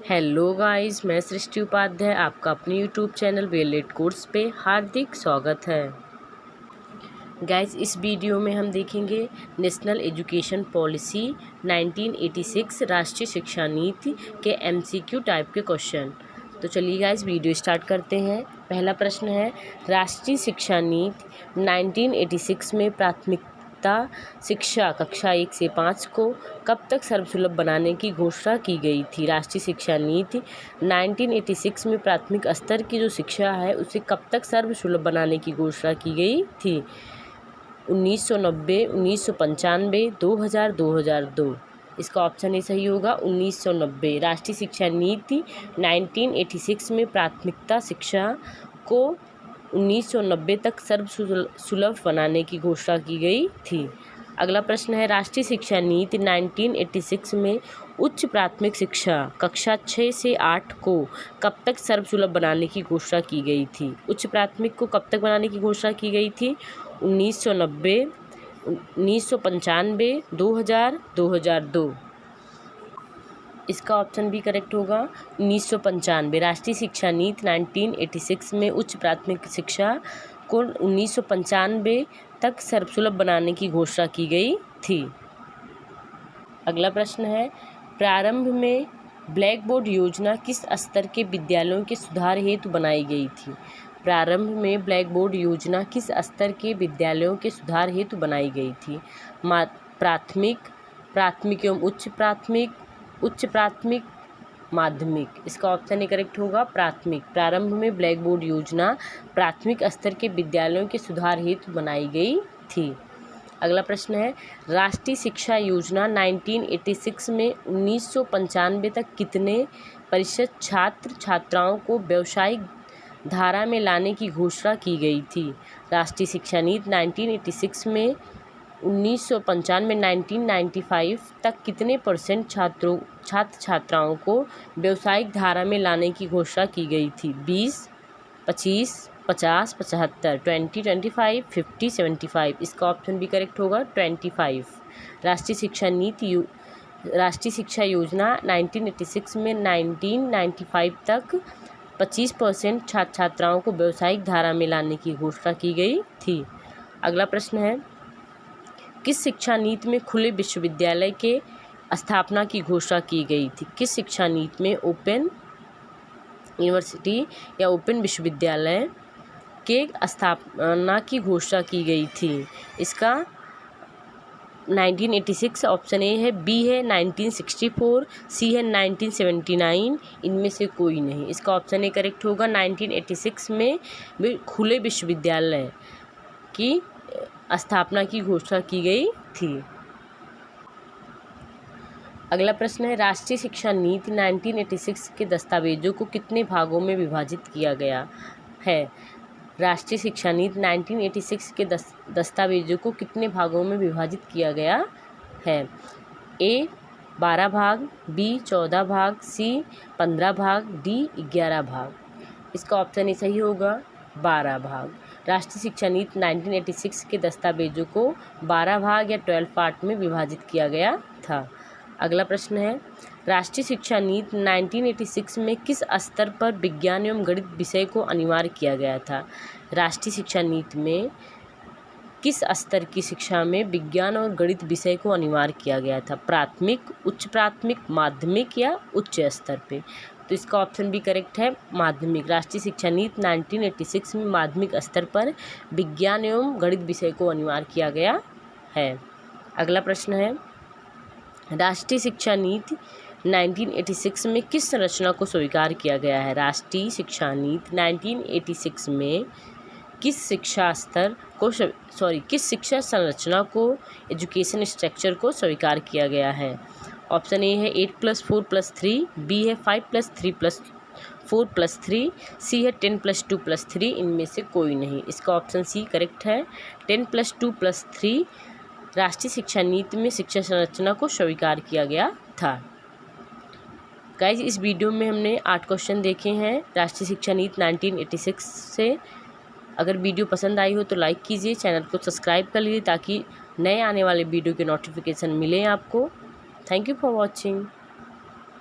Hello guys, मैं सृष्टि उपाध्याय आपका अपने यूट्यूब चैनल बीएलएड कोर्स पे हार्दिक स्वागत है। गाइस, इस वीडियो में हम देखेंगे नेशनल एजुकेशन पॉलिसी 1986 राष्ट्रीय शिक्षा नीति के एमसीक्यू टाइप के क्वेश्चन। तो चलिए गाइस, वीडियो स्टार्ट करते हैं। पहला प्रश्न है, राष्ट्रीय शिक्षा नीति 1986 में प्राथमिकता शिक्षा कक्षा 1 से 5 को कब तक सर्वसुलभ बनाने की घोषणा की गई थी। राष्ट्रीय शिक्षा नीति 1986 में प्राथमिक स्तर की जो शिक्षा है उसे कब तक सर्वसुलभ बनाने की घोषणा की गई थी। 1990, 1995, 2000, 2002। इसका ऑप्शन ए सही होगा 1990। राष्ट्रीय शिक्षा नीति 1986 में प्राथमिकता शिक्षा को 1990 तक सर्वसुलभ बनाने की घोषणा की गई थी। अगला प्रश्न है, राष्ट्रीय शिक्षा नीति 1986 में उच्च प्राथमिक शिक्षा कक्षा 6 से 8 को कब तक सर्वसुलभ बनाने की घोषणा की गई थी। उच्च प्राथमिक को कब तक बनाने की घोषणा की गई थी। 1990, 1995, 2000, 2002। इसका ऑप्शन भी करेक्ट होगा 1995। राष्ट्रीय शिक्षा नीति 1986 में उच्च प्राथमिक शिक्षा को 1995 तक सर्वसुलभ बनाने की घोषणा की गई थी। अगला प्रश्न है, प्रारंभ में ब्लैक बोर्ड योजना किस स्तर के विद्यालयों के सुधार हेतु बनाई गई थी। प्रारंभ में ब्लैक बोर्ड योजना किस स्तर के विद्यालयों के सुधार हेतु बनाई गई थी। प्राथमिक, प्राथमिक एवं उच्च प्राथमिक, उच्च प्राथमिक, माध्यमिक। इसका ऑप्शन ए करेक्ट होगा प्राथमिक। प्रारंभ में ब्लैक बोर्ड योजना प्राथमिक स्तर के विद्यालयों के सुधार हेतु बनाई गई थी। अगला प्रश्न है, राष्ट्रीय शिक्षा योजना 1986 में 1995 तक कितने प्रतिशत छात्र छात्राओं को व्यावसायिक धारा में लाने की घोषणा की गई थी। राष्ट्रीय शिक्षा नीति 1986 में 1995 तक कितने परसेंट छात्र छात्राओं को व्यावसायिक धारा में लाने की घोषणा की गई थी। 20, 25, 50, 75, 20, 25, 50, 75। इसका ऑप्शन भी करेक्ट होगा 25। राष्ट्रीय शिक्षा योजना 1986 में 1995 तक 25% छात्र छात्राओं को व्यावसायिक धारा में लाने की घोषणा की गई थी। अगला प्रश्न है, किस शिक्षा नीति में खुले विश्वविद्यालय के स्थापना की घोषणा की गई थी। किस शिक्षा नीति में ओपन यूनिवर्सिटी या ओपन विश्वविद्यालय के स्थापना की घोषणा की गई थी। इसका 1986 ऑप्शन ए है, बी है 1964, सी है 1979, इनमें से कोई नहीं। इसका ऑप्शन ए करेक्ट होगा 1986 में खुले विश्वविद्यालय की स्थापना की घोषणा की गई थी। अगला प्रश्न है, राष्ट्रीय शिक्षा नीति 1986 के दस्तावेजों को कितने भागों में विभाजित किया गया है। राष्ट्रीय शिक्षा नीति 1986 के दस्तावेजों को कितने भागों में विभाजित किया गया है। ए 12 भाग, बी 14 भाग, सी 15 भाग, डी 11 भाग। इसका ऑप्शन ए सही होगा 12 भाग। राष्ट्रीय शिक्षा नीति 1986 के दस्तावेजों को 12 भाग या 12 पार्ट में विभाजित किया गया था। अगला प्रश्न है, राष्ट्रीय शिक्षा नीति 1986 में किस स्तर पर विज्ञान एवं गणित विषय को अनिवार्य किया गया था। राष्ट्रीय शिक्षा नीति में किस स्तर की शिक्षा में विज्ञान और गणित विषय को अनिवार्य किया गया था। प्राथमिक, उच्च प्राथमिक, माध्यमिक या उच्च स्तर पे। तो इसका ऑप्शन भी करेक्ट है माध्यमिक। राष्ट्रीय शिक्षा नीति 1986 में माध्यमिक स्तर पर विज्ञान एवं गणित विषय को अनिवार्य किया गया है। अगला प्रश्न है, राष्ट्रीय शिक्षा नीति 1986 में किस संरचना को स्वीकार किया गया है। राष्ट्रीय शिक्षा नीति 1986 में किस शिक्षा संरचना को, एजुकेशन स्ट्रक्चर को स्वीकार किया गया है। ऑप्शन ए है 8+4+3, बी है 5+3+4+3, सी है 10+2+3, इनमें से कोई नहीं। इसका ऑप्शन सी करेक्ट है 10+2+3 राष्ट्रीय शिक्षा नीति में शिक्षा संरचना को स्वीकार किया गया था। गाइज, इस वीडियो में हमने 8 क्वेश्चन देखे हैं राष्ट्रीय शिक्षा नीति 1986 से। अगर वीडियो पसंद आई हो तो लाइक कीजिए, चैनल को सब्सक्राइब कर लीजिए ताकि नए आने वाले वीडियो के नोटिफिकेशन मिले आपको। Thank you for watching.